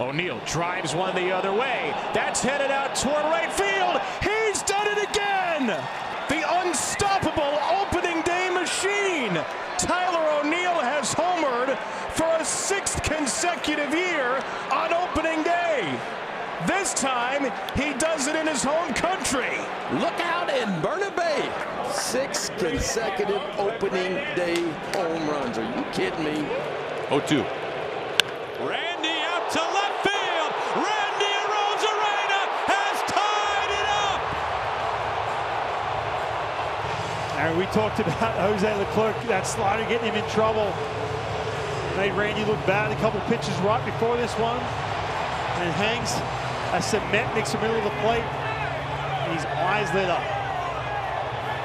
O'Neill drives one the other way. That's headed out toward right field. He's done it again. The unstoppable opening day machine. Tyler O'Neill has homered for a 6th consecutive year on opening day. This time, he does it in his home country. Look out in Burnaby. 6 consecutive opening day home runs. Are you kidding me? 0-2. Randy out to left field. Randy Arozarena has tied it up. And we talked about Jose Leclerc, that slider getting him in trouble. Made Randy look bad a couple pitches right before this one. And hangs a cement mixer in the middle of the plate. And his eyes lit up.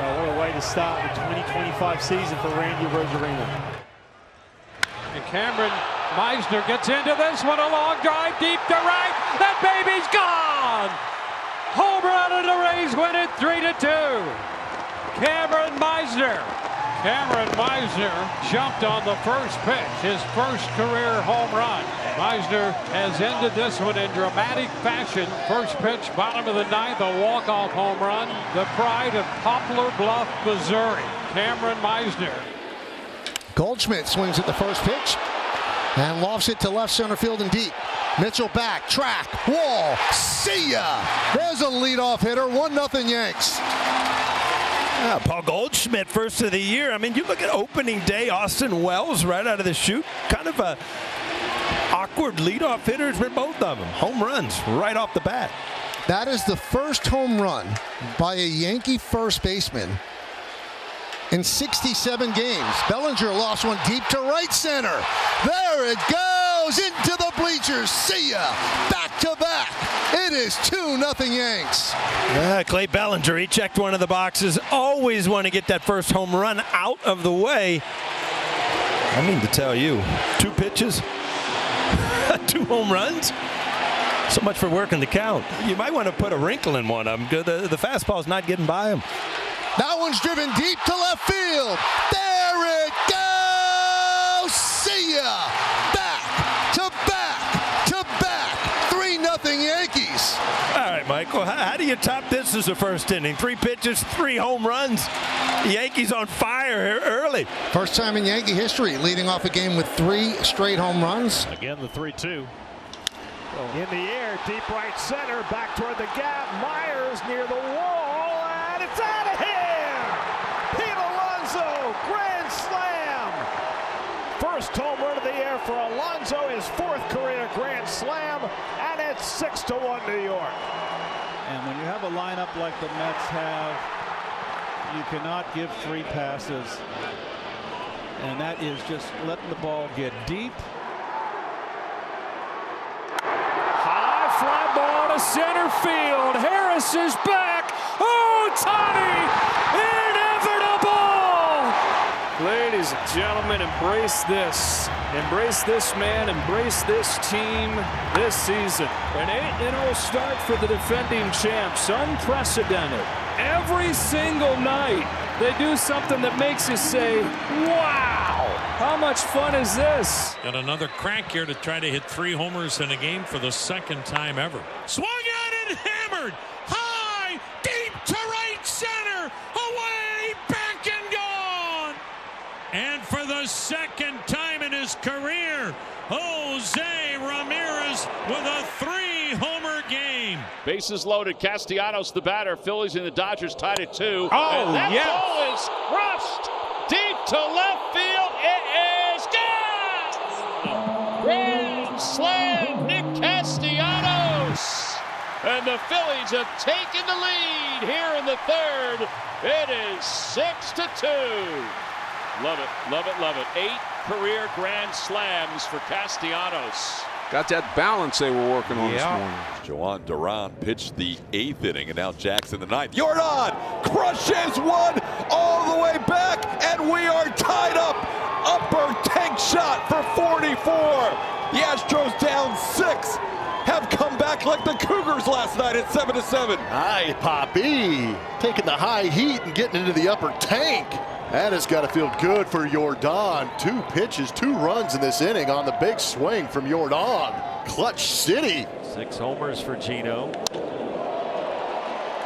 Oh, what a way to start the 2025 season for Randy Arozarena. And Cameron Meisner gets into this one, a long drive deep to right. That baby's gone. Home run, and the Rays win it 3-2. Cameron Meisner jumped on the first pitch, his first career home run. Meisner has ended this one in dramatic fashion. First pitch, bottom of the 9th, a walk-off home run. The pride of Poplar Bluff, Missouri. Cameron Meisner. Goldschmidt swings at the first pitch and lofts it to left center field and deep. Mitchell back, track, wall, see ya! There's a leadoff hitter, 1-0 Yanks. Yeah, Paul Goldschmidt, first of the year. I mean, you look at opening day, Austin Wells right out of the chute. Kind of a awkward leadoff hitters for both of them. Home runs right off the bat. That is the first home run by a Yankee first baseman in 67 games. Bellinger lost one deep to right center. There it goes into the bleachers. See ya. Back to back. It is 2-0 Yanks. Clay Bellinger, he checked one of the boxes. Always want to get that first home run out of the way. I mean to tell you, 2 pitches, 2 home runs. So much for working the count. You might want to put a wrinkle in one of them. The fastball's not getting by him. That one's driven deep to left field. There it goes. See ya. Back to back to back. 3-0 Yankees. All right, Michael, how do you top this as a first inning? 3 pitches, 3 home runs. The Yankees on fire here early. First time in Yankee history leading off a game with 3 straight home runs. Again, the 3-2. In the air, deep right center, back toward the gap. Myers near the wall, and it's out of here! Pete Alonso, grand slam! First home run of the year for Alonso, his 4th career grand slam, and it's 6-1 New York. And when you have a lineup like the Mets have, you cannot give 3 passes. And that is just letting the ball get deep. Fly ball to center field. Harris is back. Ohtani, inevitable. Ladies and gentlemen, embrace this. Embrace this man. Embrace this team this season. An 8-0 start for the defending champs. Unprecedented. Every single night, they do something that makes you say, wow. How much fun is this? Got another crack here to try to hit 3 homers in a game for the 2nd time ever. Swung at and hammered. High, deep to right center. Away, back and gone. And for the 2nd time in his career, Jose Ramirez with a 3-homer game. Bases loaded. Castellanos the batter. Phillies and the Dodgers tied at 2. Oh, and that yes. ball is crushed deep to left field. It is gone. Grand slam, Nick Castellanos. And the Phillies have taken the lead here in the 3rd. It is 6-2. Love it, love it, love it. 8 career grand slams for Castellanos. Got that balance they were working on this morning. Joan Duran pitched the 8th inning, and now Jackson the 9th. Jordan crushes one all the way back, and we are tied up. Upper tank shot for 44. The Astros down 6. Have come back like the Cougars last night at 7-7. Hi, Poppy. Taking the high heat and getting into the upper tank. That has got to feel good for Jordan. 2 pitches, 2 runs in this inning on the big swing from Jordan. Clutch City. 6 homers for Gino.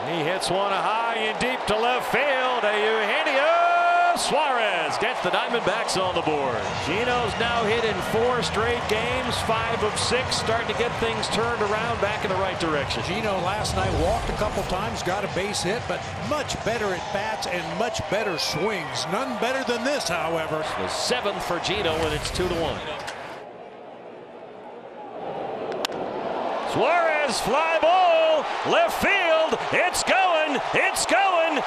He hits one high and deep to left field. Eugenio Suarez gets the Diamondbacks on the board. Gino's now hit in 4 straight games, 5 of 6, starting to get things turned around back in the right direction. Gino last night walked a couple times, got a base hit, but much better at bats and much better swings. None better than this, however. The 7th for Gino, and it's 2-1. Suarez, fly ball, left field, it's going, and it's gone!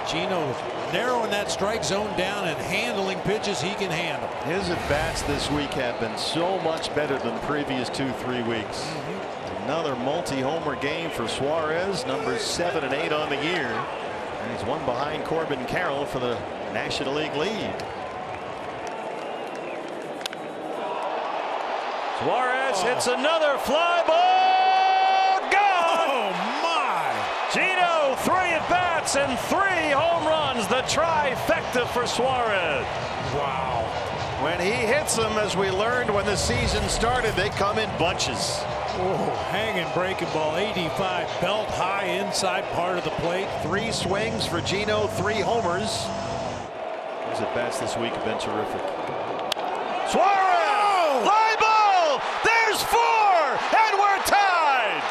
Gino narrowing that strike zone down and handling pitches he can handle. His at-bats this week have been so much better than the previous 2-3 weeks. Another multi-homer game for Suarez, numbers 7 and 8 on the year. And he's one behind Corbin Carroll for the National League lead. Suarez hits another fly ball, gone! Oh my! Gino, 3 at-bats and 3 home runs, the trifecta for Suarez. Wow. When he hits them, as we learned when the season started, they come in bunches. Oh, hanging breaking ball, 85, belt high inside part of the plate. 3 swings for Gino, 3 homers. His at-bats this week have been terrific. Suarez! Fly ball! There's 4! And we're tied!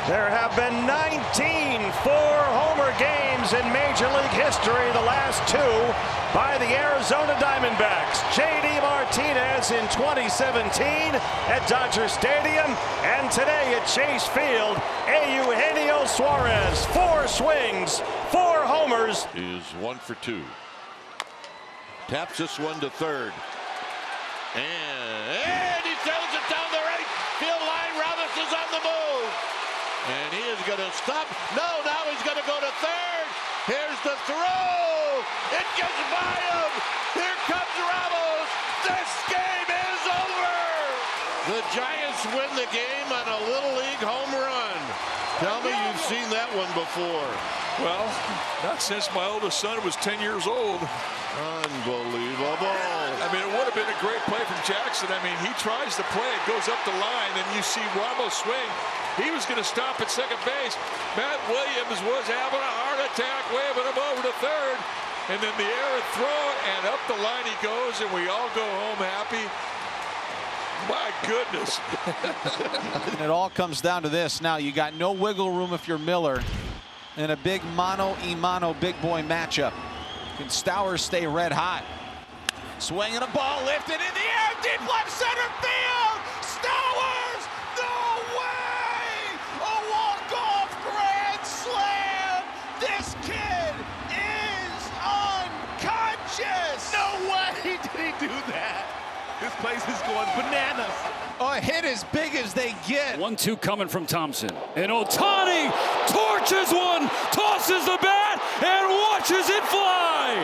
There have been 19 4-homer games in Major League history, the last 2 by the Arizona Diamondbacks. J.D. Martinez in 2017 at Dodger Stadium, and today at Chase Field, Eugenio Suarez. 4 swings, 4 homers. Is 1 for 2. Taps this one to third. And he throws it down the right field line. Rojas is on the move. And he is going to stop. No, now he's going to go to third. Here's the throw. It gets by him. Here comes Ramos. This game is over. The Giants win the game on a Little League home run. Tell me you've seen that one before. Well, not since my oldest son was 10 years old. Unbelievable. I mean, it would have been a great play from Jackson. I mean, he tries to play, it goes up the line, and you see Ramos swing. He was going to stop at second base. Matt Williams was having a heart attack, waving him over to third. And then the errant throw, and up the line he goes, and we all go home happy. My goodness. And it all comes down to this. Now, you got no wiggle room if you're Miller in a big mano-a-mano big boy matchup. Can Stowers stay red hot? Swinging a ball lifted in the air, deep left center field. Stowers, no way! A walk-off grand slam. This kid is unconscious. No way did he do that. This place is going bananas. A hit as big as they get. 1-2 coming from Thompson. And Ohtani torches one, tosses the bat, and watches it fly.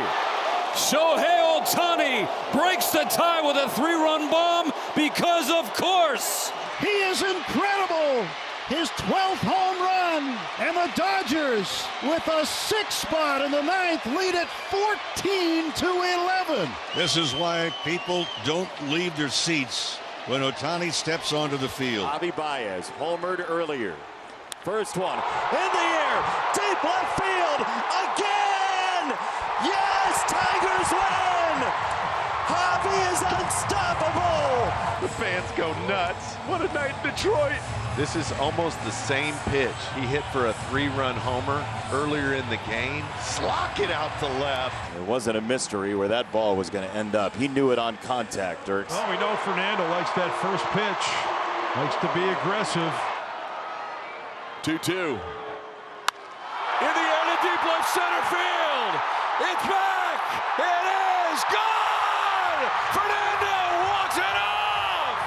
Shohei Ohtani breaks the tie with a 3-run bomb because, of course, he is incredible. His 12th home run, and the Dodgers with a 6th spot in the 9th lead at 14-11. This is why people don't leave their seats when Ohtani steps onto the field. Javi Baez homered earlier. First one in the air, deep left field again. Yes, Tigers win. Javi is unstoppable. The fans go nuts. What a night in Detroit. This is almost the same pitch he hit for a 3-run homer earlier in the game. Slock it out to left. It wasn't a mystery where that ball was going to end up. He knew it on contact, Dirks. Well, we know Fernando likes that first pitch. Likes to be aggressive. 2-2. In the air to deep left center field. It's back. It is gone. Fernando walks it off.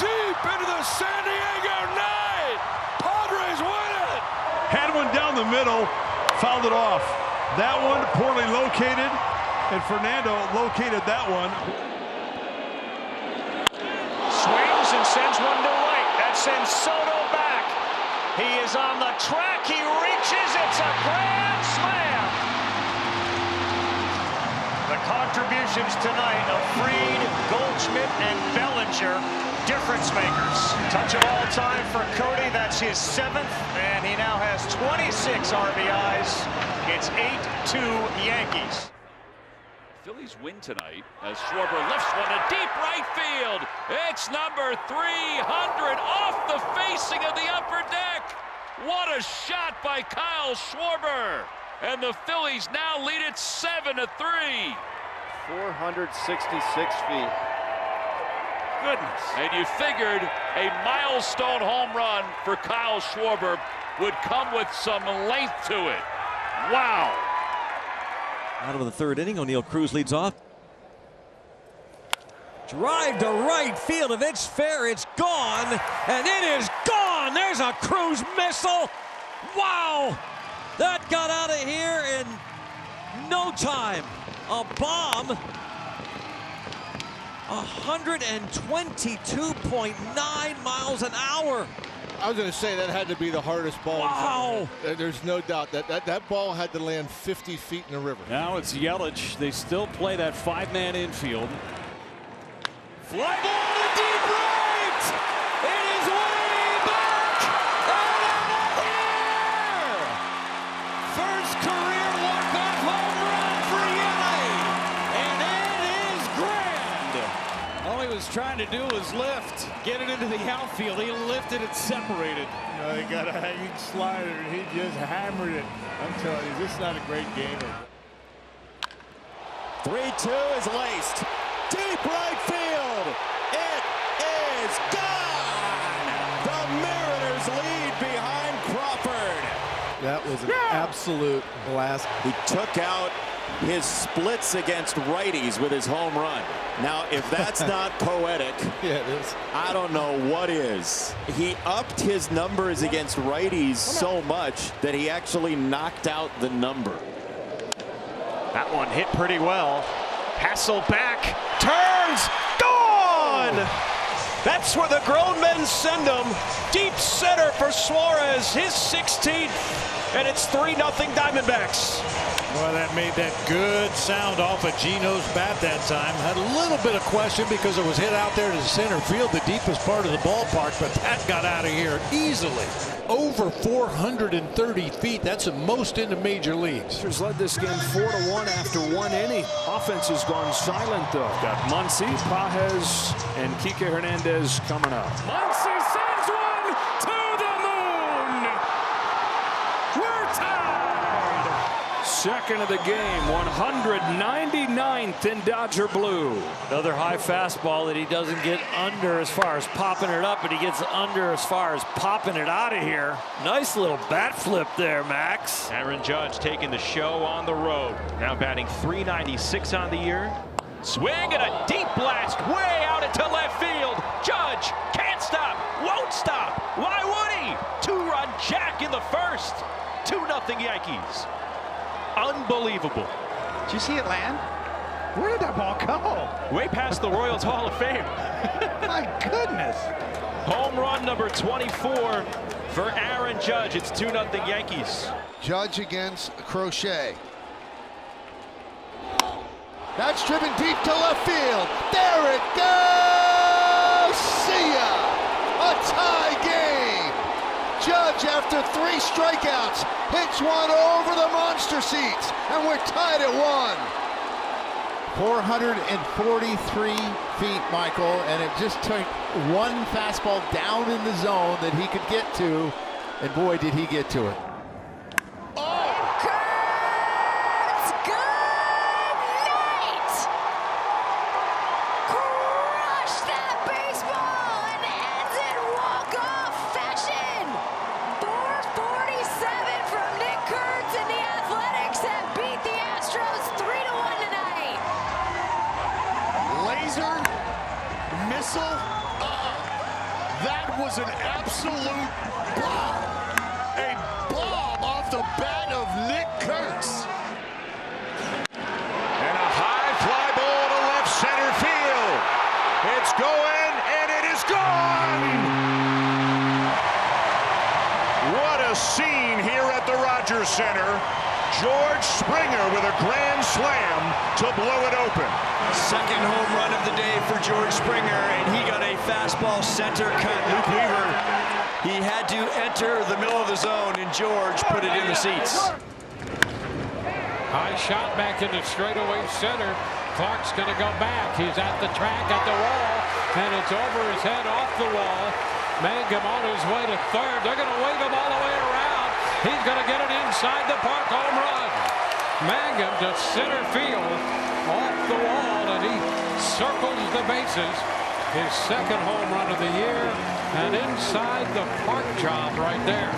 Deep into the San Diego night. Padres win it. Had one down the middle, fouled it off. That one poorly located, and Fernando located that one. Swings and sends one to right. That sends Soto back. He is on the track. He reaches. It's a grand slam. contributions tonight of Fried, Goldschmidt, and Bellinger, difference makers. Touch of all time for Cody. That's his 7th, and he now has 26 RBIs. It's 8-2 Yankees. Phillies win tonight as Schwarber lifts one to deep right field. It's number 300 off the facing of the upper deck. What a shot by Kyle Schwarber. And the Phillies now lead it 7-3. 466 feet. Goodness. And you figured a milestone home run for Kyle Schwarber would come with some length to it. Wow. Out of the 3rd inning, O'Neill Cruz leads off. Drive to right field. If it's fair, it's gone. And it is gone. There's a Cruz missile. Wow. That got out of here in no time. A bomb. 122.9 miles an hour. I was going to say that had to be the hardest ball. Wow. There's no doubt that ball had to land 50 feet in the river. Now it's Yelich. They still play that 5-man infield. Fly ball to deep right. It is way back and out of here. First career walk-off home run for Yamamoto, and it is grand. All he was trying to do was lift, get it into the outfield. He lifted it, separated. He got a hanging slider, and he just hammered it. I'm telling you, this is not a great game. 3-2 is laced. Deep right field. It is gone. The Mariners lead behind Crawford. That was an absolute blast. He took out his splits against righties with his home run. Now, if that's not poetic, yeah, it is. I don't know what is. He upped his numbers against righties so much that he actually knocked out the number. That one hit pretty well. Hasselback turns, gone! That's where the grown men send him. Deep center for Suarez, his 16th, and it's 3-0 Diamondbacks. Well, that made that good sound off of Gino's bat that time. Had a little bit of question because it was hit out there to center field, the deepest part of the ballpark, but that got out of here easily. Over 430 feet. That's the most in the major leagues. Has led this game 4-1 after 1 inning. Offense has gone silent, though. Got Muncy, Pages, and Kike Hernandez coming up. Muncy sends one to the moon. We're tied. Second of the game, 199th in Dodger blue. Another high fastball that he doesn't get under as far as popping it up, but he gets under as far as popping it out of here. Nice little bat flip there, Max. Aaron Judge taking the show on the road. Now batting .396 on the year. Swing and a deep blast way out into left field. Judge can't stop, won't stop. Why would he? 2-run jack in the first. 2-0 Yankees. Unbelievable. Did you see it land? Where did that ball go? Way past the Royals Hall of Fame. My goodness. Home run number 24 for Aaron Judge. It's 2-0 Yankees. Judge against Crochet. That's driven deep to left field. There it goes. See ya. A tie game. Judge, after 3 strikeouts, hits one over the monster seats, and we're tied at 1. 443 feet, Michael, and it just took one fastball down in the zone that he could get to, and boy, did he get to it. Kurtz, good night! Crushed that baseball and ends in walk-off fashion. 447 from Nick Kurtz and the Athletics that beat the Astros 3-1 tonight. Laser missile. That was an absolute bomb. A bomb off the bat of Nick Kurtz. And a high fly ball to left center field. It's going, and it is gone. What a scene here at the Rogers Center. George Springer with a grand slam to blow it open. Second home run of the day for George Springer, and he got a fastball center cut. Luke Weaver, he had to enter the middle of the zone, and George put it in the seats. High shot back into straightaway center. Clark's going to go back. He's at the track, at the wall, and it's over his head, off the wall. Mangum on his way to third. They're going to wave him all the way around. He's going to get it inside the park, home run. Mangum to center field, off the wall, and he circles the bases. His second home run of the year, and inside the park job right there.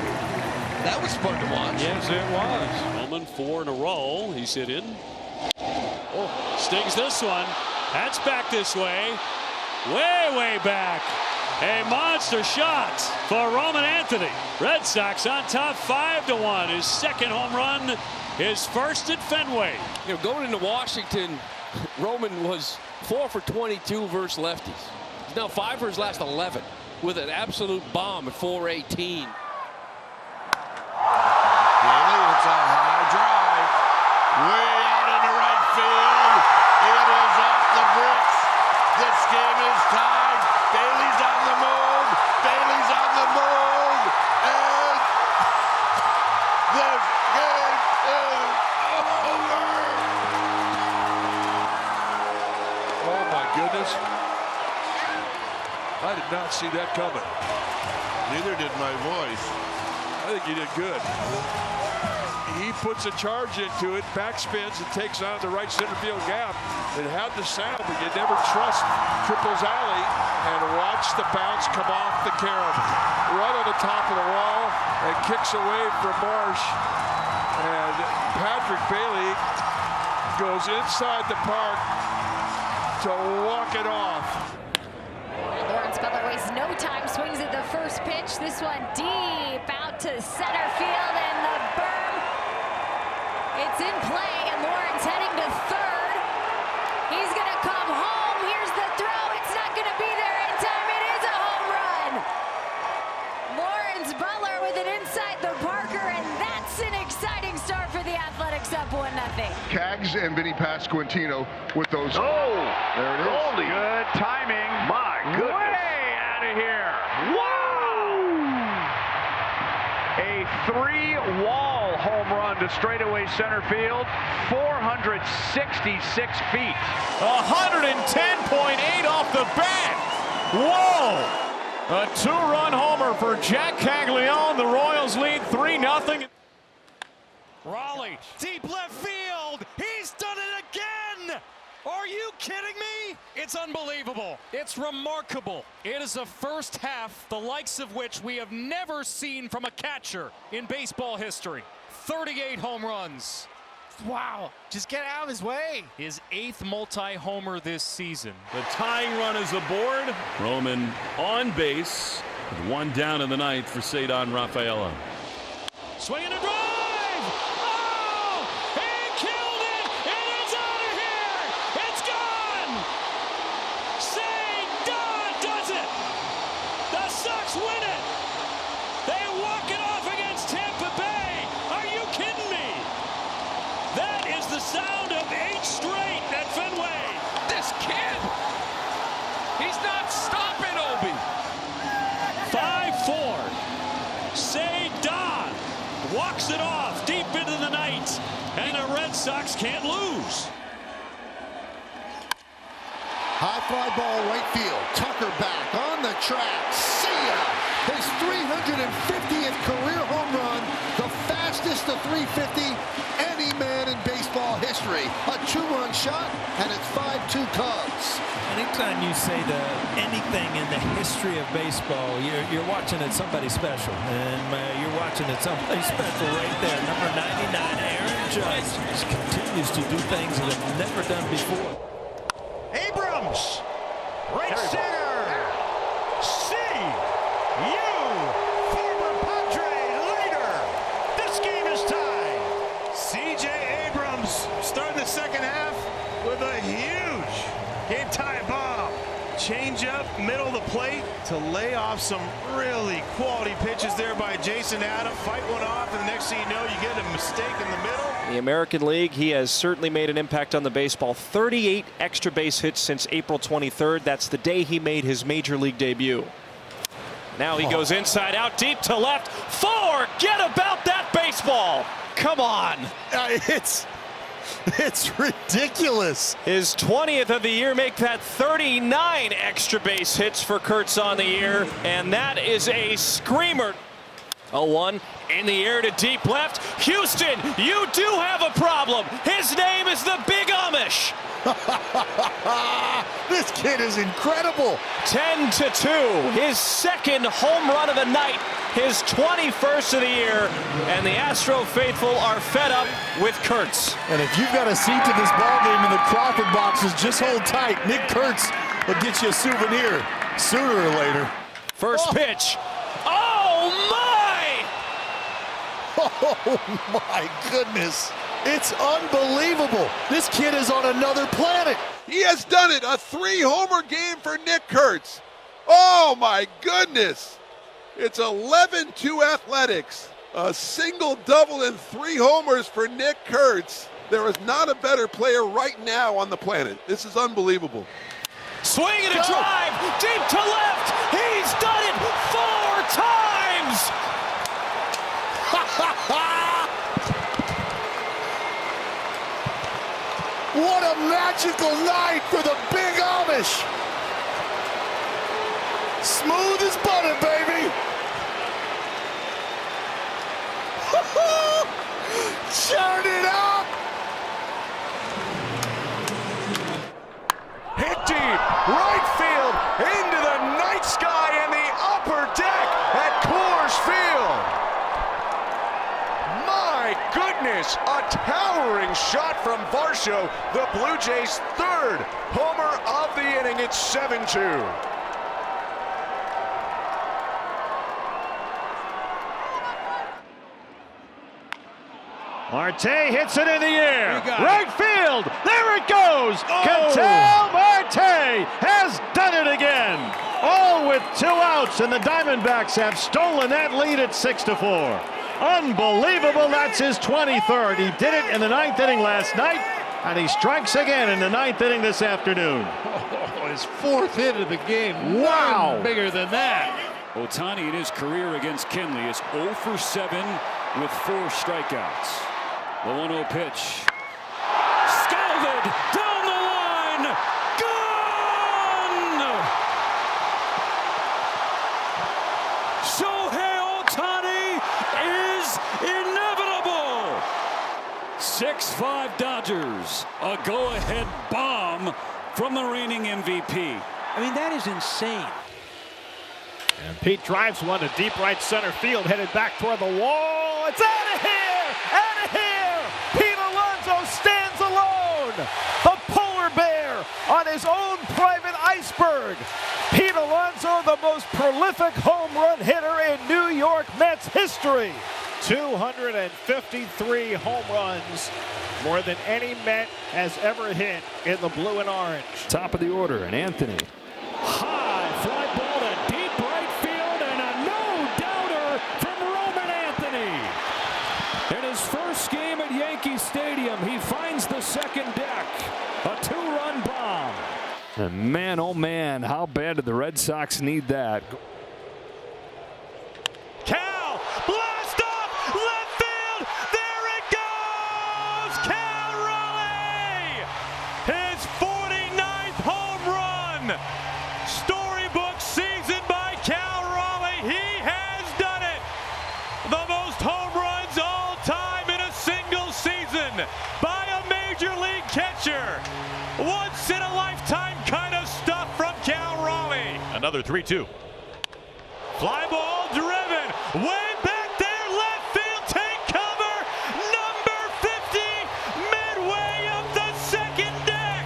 That was fun to watch. Yes, it was. Bowman 4 in a row. He's hit in. Oh, stings this one. That's back this way. Way back. A monster shot for Roman Anthony. Red Sox on top 5-1. His second home run, his first at Fenway. You know, going into Washington, Roman was 4 for 22 versus lefties. He's now 5 for his last 11 with an absolute bomb at 418. It's a high drive. Way out into right field. It is off the bricks. This game is tied. Bailey's on the move. Bailey's on the move. And this game is over. Oh, my goodness. I did not see that coming. Neither did my voice. I think he did good. He puts a charge into it, backspins, and takes on the right center field gap. It had the sound, but you never trust Triple's alley. And watch the bounce come off the carom. Right on the top of the wall, and kicks away from Marsh. And Patrick Bailey goes inside the park to walk it off. Lawrence Butler wastes no time, swings at the first pitch. This one deep out to center field, and the berm. It's in play, and Lawrence heading to third. He's going to come home. Here's the throw. It's not going to be there in time. It is a home run. Lawrence Butler with it inside the Parker, and that's an exciting start for the Athletics, up 1-0. Cags and Vinny Pasquantino with those. Oh, there it is. Goldie. Good timing. My goodness. Way out of here. Wow! A 3-wall home run to straightaway center field, 466 feet. 110.8 off the bat. Whoa! A 2-run homer for Jack Caglione. The Royals lead 3-0. Raleigh, deep left field. He's done it again. Are you kidding me? It's unbelievable. It's remarkable. It is a first half, the likes of which we have never seen from a catcher in baseball history. 38 home runs. Wow, just get out of his way. His 8th multi-homer this season. The tying run is aboard. Roman on base with 1 down in the 9th for Cedar Rafaela. Swinging a drive. Oh, he killed it. It is out of here. It's gone. Cedar does it. The Sox win it. They walk it off against Tampa Bay. Are you kidding me? That is the sound of 8 straight at Fenway. This kid, he's not stopping, Obi. 5-4. Cedar walks it off deep into the night, and the Red Sox can't lose. High fly ball right field. Tucker back on the track. See ya! His 350th career home run, the fastest to 350 any man in baseball history. A 2-run shot, and it's 5-2 Cubs. Anytime you say anything in the history of baseball, you're watching it somebody special. And you're watching it somebody special right there. Number 99, Aaron Judge, just continues to do things that have never done before. Abrams, right center. See you, former Padre leader. This game is tied. C.J. Abrams starting the second half with a huge game-tying bomb. changeup, middle of the plate to lay off some really quality pitches there by Jason Adam. Fight one off, and the next thing you know, you get a mistake in the middle. The American League, he has certainly made an impact on the baseball. 38 extra base hits since April 23rd. That's the day he made his major league debut. Now he goes inside out, deep to left. Forget about that baseball. Come on. It's ridiculous. His 20th of the year, make that 39 extra base hits for Kurtz on the year, and that is a screamer. 0-1 in the air to deep left. Houston, you do have a problem. His name is the Big Amish. This kid is incredible. 10-2, his second home run of the night, his 21st of the year, and the Astro faithful are fed up with Kurtz. And if you've got a seat to this ballgame in the Crawford boxes, just hold tight. Nick Kurtz will get you a souvenir sooner or later. First pitch. Oh my! Oh my goodness. It's unbelievable. This kid is on another planet. He has done it. A 3-homer game for Nick Kurtz. Oh my goodness. It's 11-2 Athletics. A single, double, and 3 homers for Nick Kurtz. There is not a better player right now on the planet. This is unbelievable. Swing and a drive, deep to left. He's done it 4 times. What a magical night for the Big Amish. Smooth as butter, baby. Turn it up. Hit deep, right field, into the night sky and the upper deck at Coors Field. My goodness, a towering shot from Varsho, the Blue Jays' 3rd homer of the inning. It's 7-2. Marte hits it in the air. Right field. There it goes. Ketel Marte has done it again. All with 2 outs, and the Diamondbacks have stolen that lead at 6-4. Unbelievable. That's his 23rd. He did it in the 9th inning last night, and he strikes again in the 9th inning this afternoon. Oh, his 4th hit of the game. Wow. Nothing bigger than that. Ohtani in his career against Kenley is 0 for 7 with 4 strikeouts. The 1-0 pitch. Scalded down the line. Gone! Shohei Ohtani is inevitable. 6-5 Dodgers. A go-ahead bomb from the reigning MVP. I mean, that is insane. And Pete drives one to deep right center field, headed back toward the wall. It's out of here! Out of here! Pete Alonso stands alone! The polar bear on his own private iceberg. Pete Alonso, the most prolific home run hitter in New York Mets history. 253 home runs, more than any Met has ever hit in the blue and orange. Top of the order, and Anthony. High fly ball to deep right field, and a no-doubter from Roman Anthony. In his first game at Yankee Stadium, he finds the second deck. A 2-run bomb. And man, oh man, how bad did the Red Sox need that? Cal, blast off, left field, there it goes! Cal Raleigh! His 49th home run! Storybook season by Cal Raleigh. He has done it! The most home runs all time in a single season by a major league catcher. Once in a lifetime kind of stuff from Cal Raleigh. Another 3-2. Fly ball driven, way back there, left field, take cover, number 50, midway up the second deck.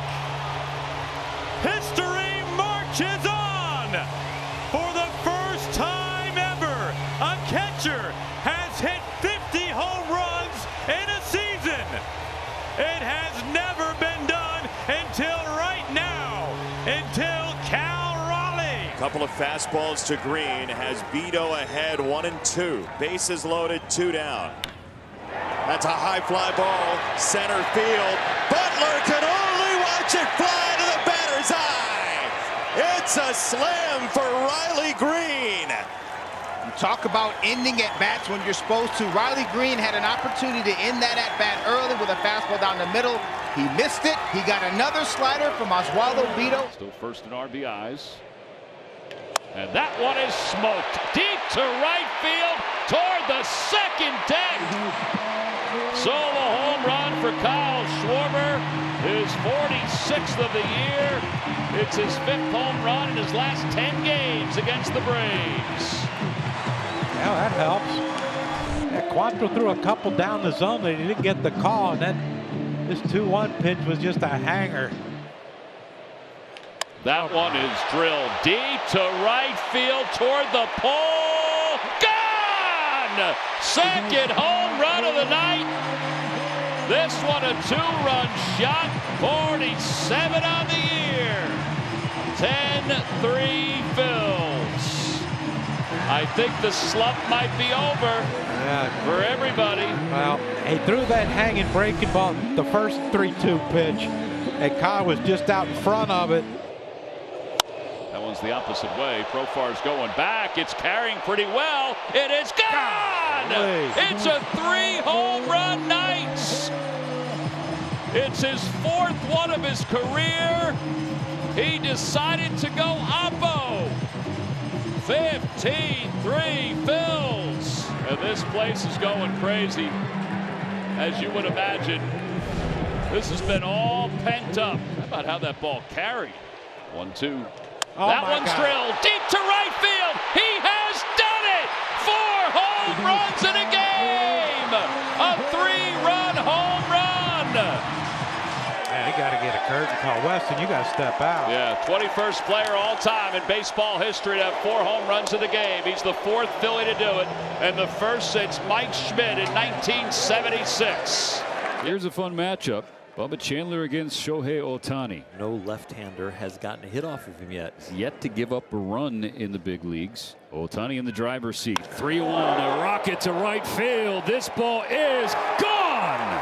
History marches on. For the first time ever, a catcher has hit 50 home runs in a season. It has never been done until right now, until Cal Couple of fastballs to Green, has Vito ahead 1-2. Bases loaded, 2 down. That's a high fly ball, center field. Butler can only watch it fly to the batter's eye. It's a slam for Riley Green. You talk about ending at bats when you're supposed to. Riley Green had an opportunity to end that at bat early with a fastball down the middle. He missed it. He got another slider from Oswaldo Vito. Still first in RBIs. And that one is smoked deep to right field toward the second deck. Solo home run for Kyle Schwarber, his 46th of the year. It's his 5th home run in his last 10 games against the Braves. Well, that helps. Yeah, Quantrill threw a couple down the zone that he didn't get the call, and then this 2-1 pitch was just a hanger. That one is drilled deep to right field toward the pole. Gone! Second home run of the night. This one a 2-run shot. 47 on the year. 10-3 Phils. I think the slump might be over for everybody. Well, he threw that hanging breaking ball, the first 3-2 pitch, and Kyle was just out in front of it. That one's the opposite way. Profar's going back. It's carrying pretty well. It is gone! It's a 3-home run night. It's his 4th one of his career. He decided to go oppo. 15-3 Phils. And this place is going crazy. As you would imagine, this has been all pent up. How about how that ball carried? 1-2. Oh, that one's drilled deep to right field. He has done it. 4 home runs in a game. A 3-run home run. Man, you got to get a curtain call. Weston, you got to step out. Yeah, 21st player all time in baseball history to have 4 home runs in the game. He's the 4th Philly to do it, and the first since Mike Schmidt in 1976. Here's a fun matchup. Bubba Chandler against Shohei Ohtani. No left-hander has gotten a hit off of him yet. Yet to give up a run in the big leagues. Ohtani in the driver's seat. 3-1, a rocket to right field. This ball is gone.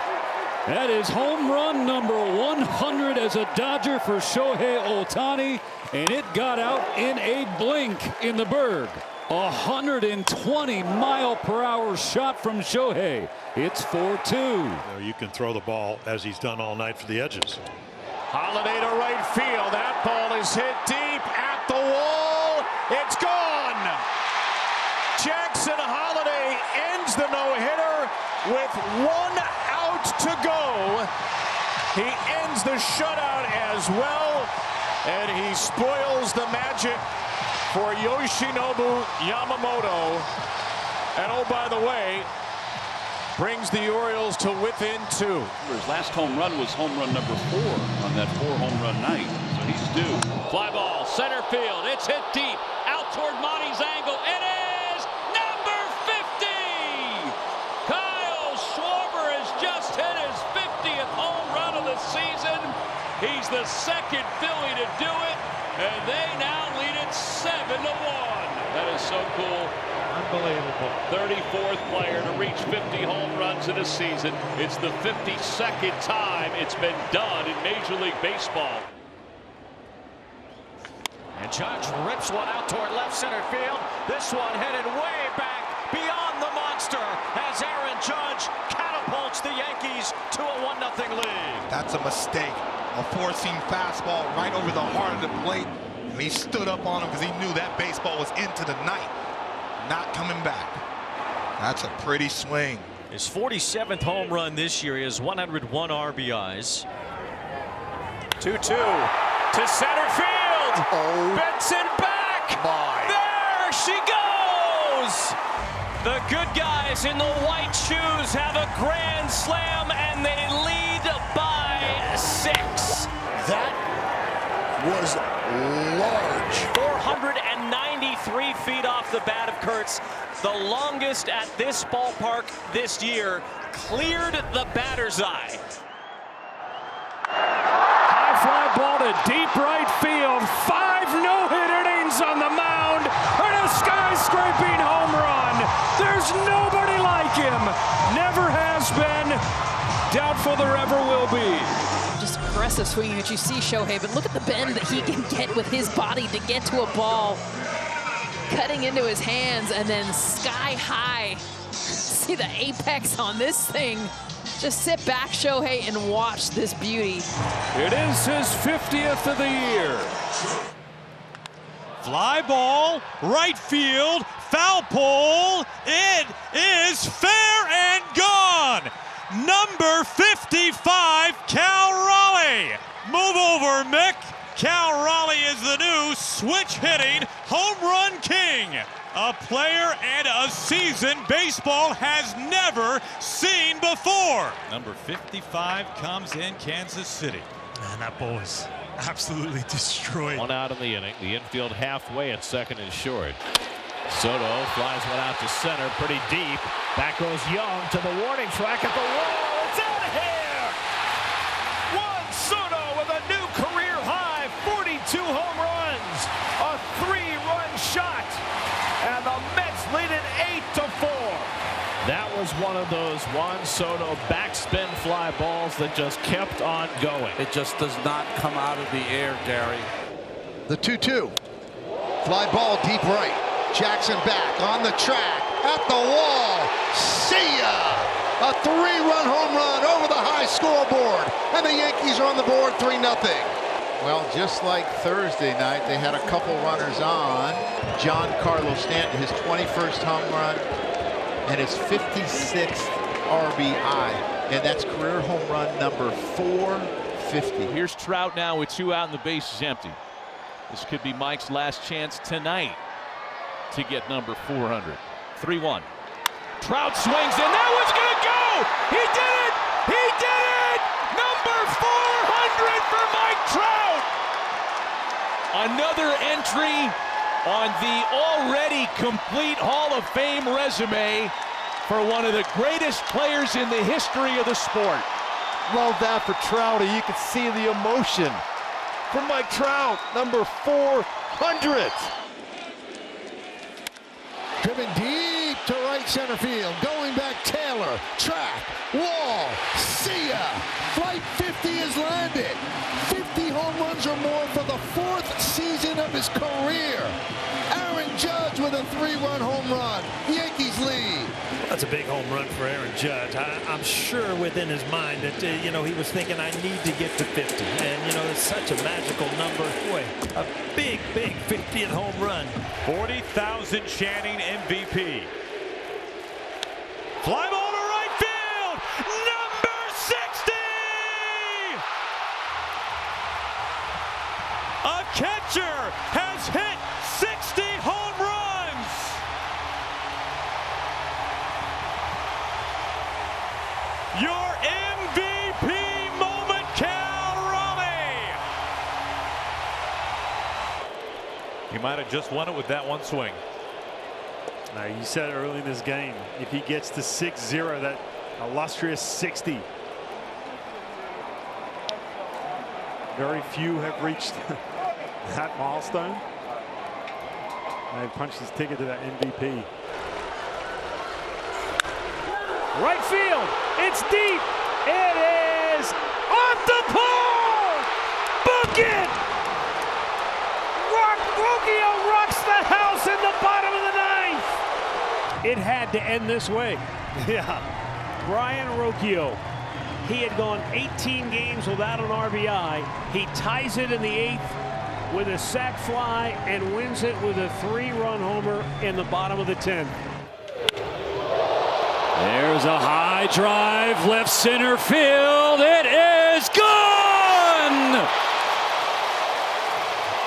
That is home run number 100 as a Dodger for Shohei Ohtani, and it got out in a blink in the Berg. 120-mile-per-hour shot from Shohei. It's 4-2. You can throw the ball as he's done all night for the edges. Holiday to right field. That ball is hit deep at the wall. It's gone. Jackson Holiday ends the no-hitter with 1 out to go. He ends the shutout as well, and he spoils the magic for Yoshinobu Yamamoto. And oh, by the way, brings the Orioles to within 2. His last home run was home run number 4 on that 4-home run night. So he's due. Fly ball, center field. It's hit deep. Out toward Monty's angle. It is number 50. Kyle Schwarber has just hit his 50th home run of the season. He's the 2nd Philly to do it. And they now lead it 7-1. That is so cool. Unbelievable. 34th player to reach 50 home runs in a season. It's the 52nd time it's been done in Major League Baseball. And Judge rips one out toward left center field. This one headed way back beyond the monster as Aaron Judge catapults the Yankees to a 1-0 lead. That's a mistake. A four-seam fastball right over the heart of the plate. And he stood up on him because he knew that baseball was into the night. Not coming back. That's a pretty swing. His 47th home run this year. He has 101 RBIs. 2-2 to center field. Benson back. There she goes. The good guys in the white shoes have a grand slam, and they lead by 6. That was large. 493 feet off the bat of Kurtz, the longest at this ballpark this year, cleared the batter's eye. High fly ball to deep right field. 5 no-hit innings on the nobody like him. Never has been. Doubtful there ever will be. Just aggressive swinging that you see Shohei, but look at the bend that he can get with his body to get to a ball. Cutting into his hands and then sky high. See the apex on this thing. Just sit back, Shohei, and watch this beauty. It is his 50th of the year. Fly ball, right field, foul pole. It is fair and gone. Number 55, Cal Raleigh. Move over, Mick. Cal Raleigh is the new switch-hitting home run king. A player and a season baseball has never seen before. Number 55 comes in Kansas City. And that ball is absolutely destroyed. One out in the inning. The infield halfway at second and short. Soto flies one out to center, pretty deep. Back goes Young to the warning track at the wall. It's out of here! Juan Soto with a new career high, 42 home runs, a 3-run shot, and the Mets lead it 8-4. That was one of those Juan Soto backspin fly balls that just kept on going. It just does not come out of the air, Gary. The 2-2. Fly ball deep right. Jackson back on the track, at the wall. See ya! A 3-run home run over the high scoreboard. And the Yankees are on the board 3-0. Well, just like Thursday night, they had a couple runners on. Giancarlo Stanton, his 21st home run and his 56th RBI. And that's career home run number 450. Here's Trout now with 2 out and the base is empty. This could be Mike's last chance tonight to get number 400. 3-1. Trout swings and that one's gonna go! He did it! He did it! Number 400 for Mike Trout! Another entry on the already complete Hall of Fame resume for one of the greatest players in the history of the sport. Love that for Trout. You can see the emotion for Mike Trout, number 400. Driven deep to right center field. Going back, Taylor. Track. Wall. See ya. Flight 50 is landed. 50 home runs or more for the 4th season of his career. Aaron Judge with a 3-run home run. Yankees lead. That's a big home run for Aaron Judge. I'm sure within his mind that, he was thinking, I need to get to 50. And, it's such a magical number. Boy, a big, big 50th home run. 40,000 chanting MVP. Fly ball to right field. Number 60. A catcher has hit 60 home runs. Your MVP moment, Cal Raleigh. He might have just won it with that one swing. Now, you said early in this game, if he gets to 6-0, that illustrious 60. Very few have reached that milestone. And they punched his ticket to that MVP. Right field, it's deep. It is off the pole. Book it. Rocchio rocks the house in the bottom of the 9th. It had to end this way. Yeah. Brian Rocchio. He had gone 18 games without an RBI. He ties it in the 8th with a sac fly and wins it with a 3-run homer in the bottom of the 10th. There's a high drive, left center field. It is gone!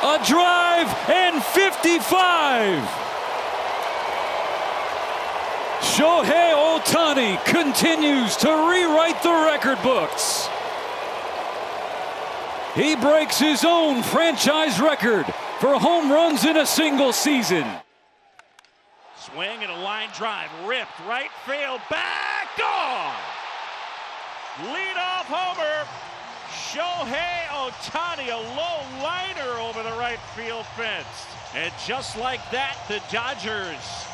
A drive and 55. Shohei Ohtani continues to rewrite the record books. He breaks his own franchise record for home runs in a single season. Swing and a line drive, ripped right field, back, gone! Leadoff homer, Shohei Ohtani, a low liner over the right field fence. And just like that, the Dodgers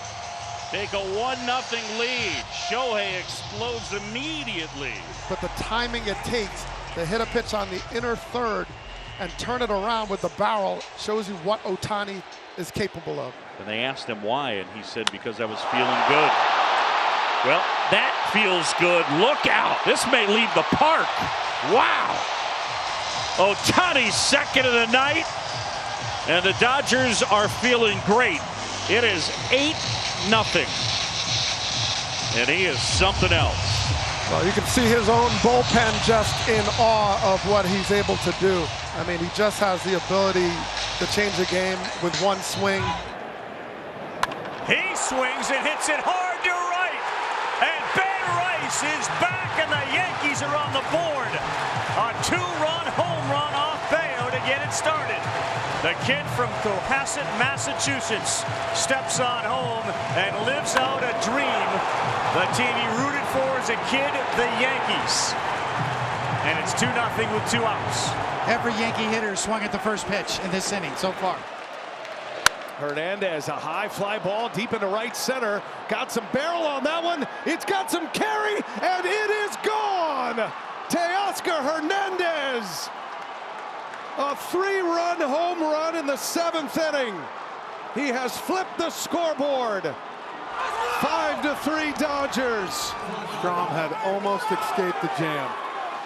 take a 1-0 lead. Shohei explodes immediately. But the timing it takes to hit a pitch on the inner third and turn it around with the barrel shows you what Ohtani is capable of. And they asked him why, and he said, because I was feeling good. Well, that feels good. Look out. This may leave the park. Wow. Ohtani's second of the night, and the Dodgers are feeling great. It is 8-0, and he is something else. Well, you can see his own bullpen just in awe of what he's able to do. I mean, he just has the ability to change a game with one swing. He swings and hits it hard to right. And Ben Rice is back, and the Yankees are on the board. A 2-run home run off Bayo to get it started. The kid from Cohasset, Massachusetts, steps on home and lives out a dream. The team he rooted for as a kid, the Yankees. And it's 2-0 with 2 outs. Every Yankee hitter swung at the first pitch in this inning so far. Hernandez, a high fly ball deep into right center. Got some barrel on that one. It's got some carry, and it is gone. Teoscar Hernandez. A 3-run home run in the 7th inning. He has flipped the scoreboard. 5-3 Dodgers. Strom had almost escaped the jam.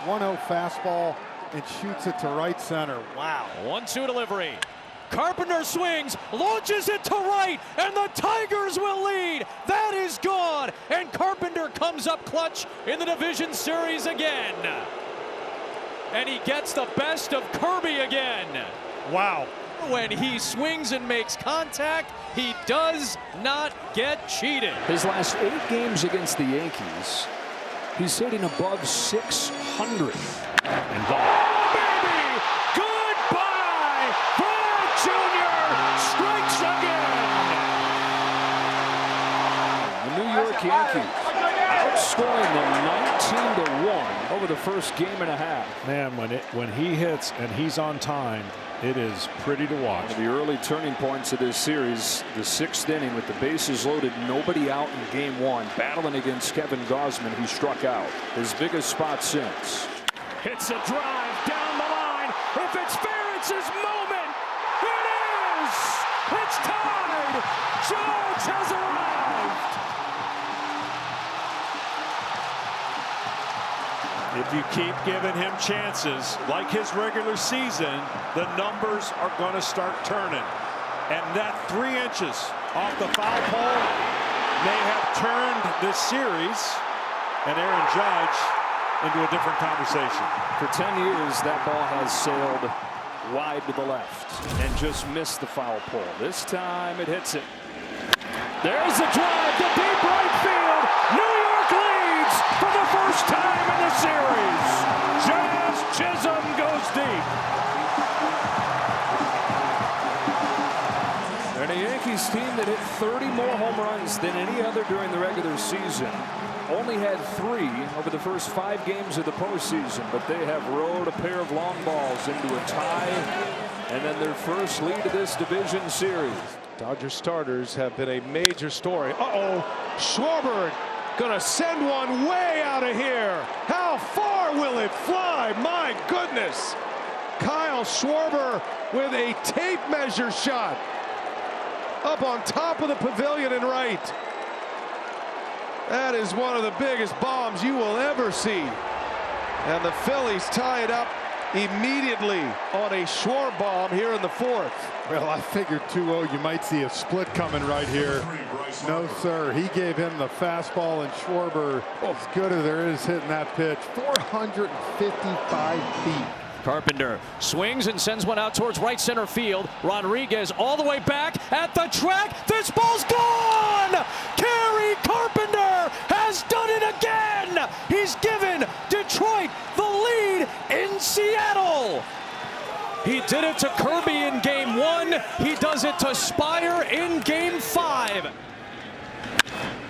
1-0 fastball and shoots it to right center. Wow. 1-2 delivery. Carpenter swings, launches it to right, and the Tigers will lead. That is gone, and Carpenter comes up clutch in the division series again. And he gets the best of Kirby again. Wow. When he swings and makes contact, he does not get cheated. His last 8 games against the Yankees, he's hitting above 600. And ball. Baby! Goodbye! Vlad Jr. strikes again! The New York Yankees outscoring them 19-1 over the first game and a half. Man, when he hits and he's on time, it is pretty to watch. One of the early turning points of this series, the 6th inning with the bases loaded, nobody out in game 1, battling against Kevin Gausman, who struck out. His biggest spot since. Hits a drive down the line. If it's fair, it's his moment. It is! It's tied! Judge has arrived! If you keep giving him chances, like his regular season, the numbers are going to start turning. And that 3 inches off the foul pole may have turned this series and Aaron Judge into a different conversation. For 10 years, that ball has sailed wide to the left and just missed the foul pole. This time it hits it. There's a drive to deep right field. New York leads for the first time in the series. Jazz Chisholm goes deep. And a Yankees team that hit 30 more home runs than any other during the regular season. Only had 3 over the first 5 games of the postseason, but they have rode a pair of long balls into a tie and then their first lead of this division series. Dodger starters have been a major story. Uh-oh, Schwarber gonna send one way out of here. How far will it fly? My goodness. Kyle Schwarber with a tape measure shot up on top of the pavilion in right. That is one of the biggest bombs you will ever see. And the Phillies tie it up immediately on a Schwarber bomb here in the 4th. Well, I figured 2-0, you might see a split coming right here. No, sir. He gave him the fastball, and Schwarber, as good as there is hitting that pitch, 455 feet. Carpenter swings and sends one out towards right center field. Rodriguez all the way back at the track. This ball's gone! Kerry Carpenter has done it again! He's given Detroit the lead in Seattle. He did it to Kirby in game 1. He does it to Spire in game 5.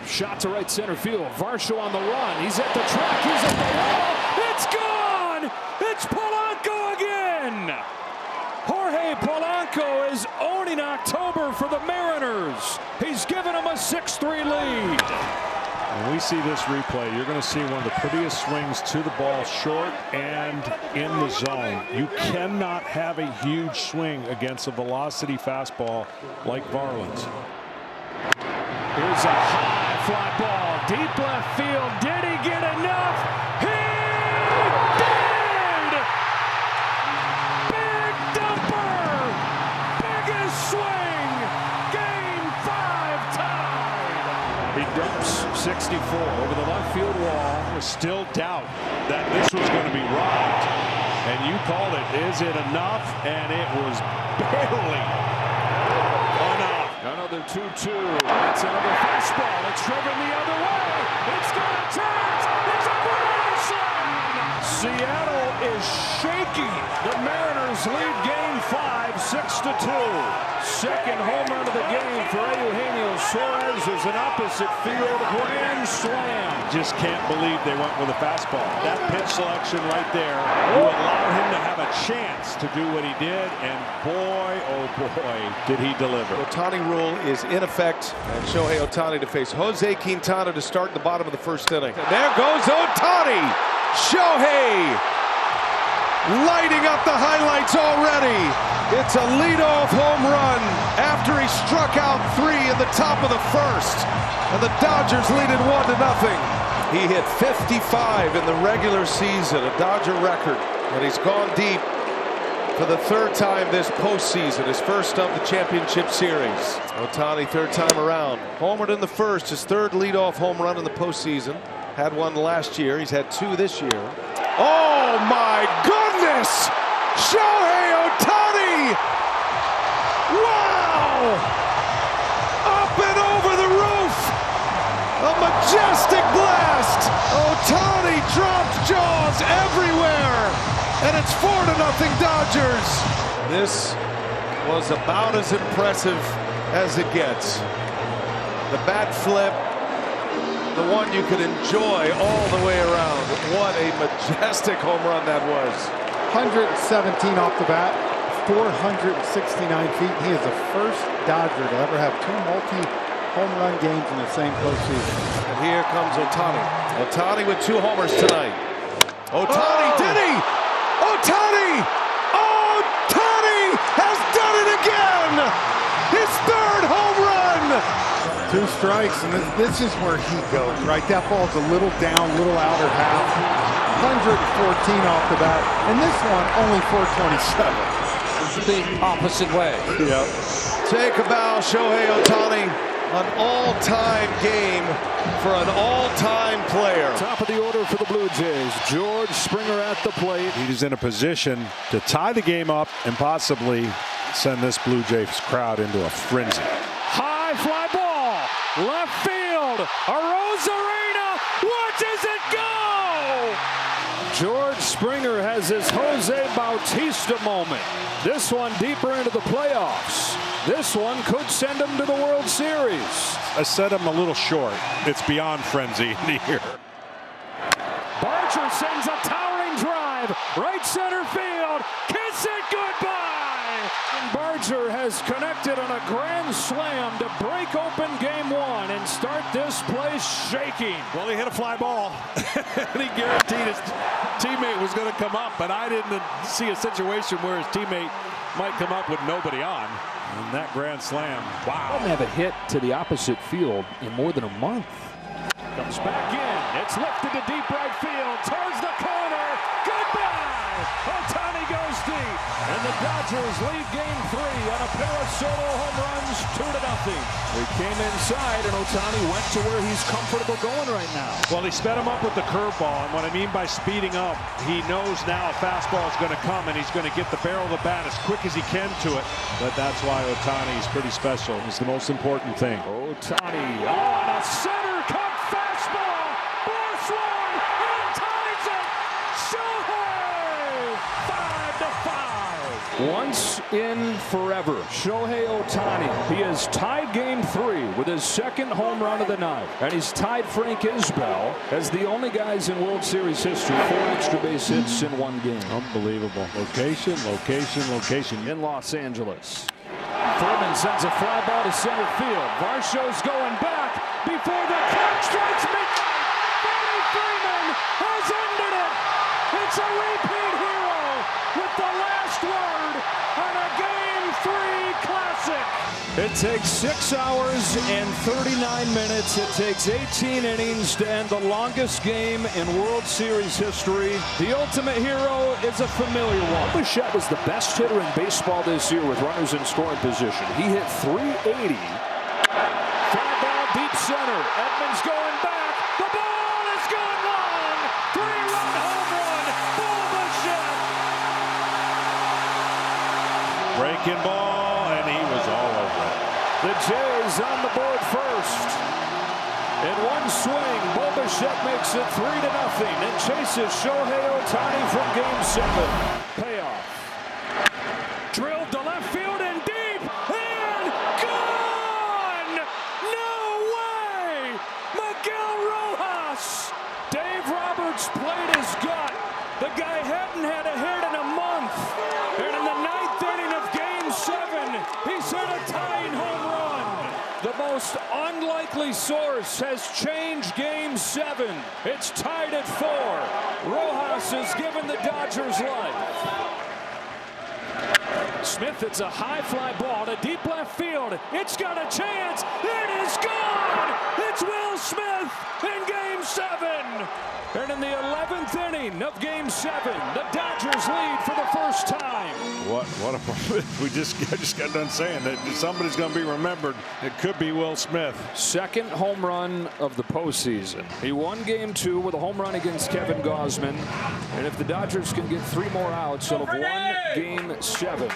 Shot to right center field. Varsho on the run. He's at the track. He's at the wall. It's gone! It's Polanco again! Jorge Polanco Franco is owning October for the Mariners. He's given them a 6-3 lead. When we see this replay, you're going to see one of the prettiest swings to the ball, short and in the zone. You cannot have a huge swing against a velocity fastball like Varland's. Here's a high fly ball, deep left field. Did he get enough? He did! Big dumper! Biggest swing! Game 5 tied! He dumps 64 over the left field wall. There's still doubt that this was going to be robbed. And you called it, is it enough? And it was barely enough. Another 2-2. It's another fastball. It's driven the other way. It's got a chance. It's a grand slam. Seattle is shaking. The Mariners lead Game 5, 6-2. Second home run of the game for Eugenio Suarez is an opposite field grand slam. Just can't believe they went with a fastball. That pitch selection right there will allow him to have a chance to do what he did, and boy, oh boy, did he deliver. Ohtani rule is in effect, and Shohei Ohtani to face Jose Quintana to start the bottom of the first inning. And there goes Ohtani! Shohei lighting up the highlights already. It's a leadoff home run after he struck out 3 in the top of the first. And the Dodgers lead it 1-0. He hit 55 in the regular season, a Dodger record. And he's gone deep for the 3rd time this postseason, his first of the championship series. Ohtani, 3rd time around. Homered in the first, his 3rd leadoff home run in the postseason. Had one last year. He's had 2 this year. Oh my goodness! Shohei Ohtani! Wow! Up and over the roof! A majestic blast! Ohtani dropped jaws everywhere! And it's 4-0 Dodgers! This was about as impressive as it gets. The bat flip, the one you could enjoy all the way around. What a majestic home run that was. 117 off the bat, 469 feet. He is the first Dodger to ever have 2 multi-home run games in the same postseason. And here comes Ohtani. Ohtani with 2 homers tonight. Ohtani, did he? Ohtani! Ohtani has done it again! His 3rd home run! 2 strikes, and this is where he goes, right? That ball's a little down, little outer half. 114 off the bat, and this one only 427. The opposite way. Yep. Take a bow, Shohei Ohtani. An all-time game for an all-time player. Top of the order for the Blue Jays. George Springer at the plate. He's in a position to tie the game up and possibly send this Blue Jays crowd into a frenzy. High fly ball. Left field. Arozarena. Watches it go. George Springer has his Jose Bautista moment. This one deeper into the playoffs. This one could send him to the World Series. I said I'm a little short. It's beyond frenzy in here. Barger sends a towering drive. Right center field. Kiss it goodbye. And Barger has connected on a grand slam to break open Game 1 and start this place shaking. Well, he hit a fly ball. And he guaranteed his teammate was going to come up, but I didn't see a situation where his teammate might come up with nobody on. And that grand slam, wow. Didn't have a hit to the opposite field in more than a month. Comes back in. It's lifted to deep right field. Towards the corner. Goodbye. Ohtani goes deep. And the Dodgers lead Game 3 on a pair of solo home runs, 2-0. They came inside, and Ohtani went to where he's comfortable going right now. Well, he sped him up with the curveball, and what I mean by speeding up, he knows now a fastball is going to come, and he's going to get the barrel of the bat as quick as he can to it. But that's why Ohtani is pretty special. It's the most important thing. Ohtani on a center cut fastball. Blow swung and ties it. Shohei 5-5. Once in forever, Shohei Ohtani. He has tied Game 3 with with his second home run of the night. And he's tied Frank Isbell as the only guys in World Series history 4 extra base hits in one game. Unbelievable. Location, location, location. In Los Angeles. Furman sends a fly ball to center field. Varsho's going back before the clock strikes midnight. Freddie Freeman has ended it. It's a repeat hero with the last word on a Game 3 classic. It takes 6 hours and 39 minutes. It takes 18 innings to end the longest game in World Series history. The ultimate hero is a familiar one. Bichette was the best hitter in baseball this year with runners in scoring position. He hit .380. Fly ball deep center. Edmonds going back. The ball is gone long. 3-run home run. Bichette. Breaking ball, and he was all over it. The Jays on the board first. In one swing, Bichette makes it 3-0 and chases Shohei Ohtani from Game 7. Payoff. Drilled to left field and deep and gone! No way! Miguel Rojas! Dave Roberts played his gut. The guy hadn't had a hit in a month. And in the 9th inning of Game 7, he's hit a tying home run. The most unlikely source has changed Game 7. It's tied at 4. Rojas has given the Dodgers life. Smith hits a high fly ball to deep left field. It's got a chance. It is gone. It's Will Smith in Game 7. And in the 11th inning of Game 7, the Dodgers lead for the first time. What a I just got done saying that somebody's going to be remembered. It could be Will Smith. Second home run of the postseason. He won Game 2 with a home run against Kevin Gausman. And if the Dodgers can get 3 more outs, they'll have won Game 7.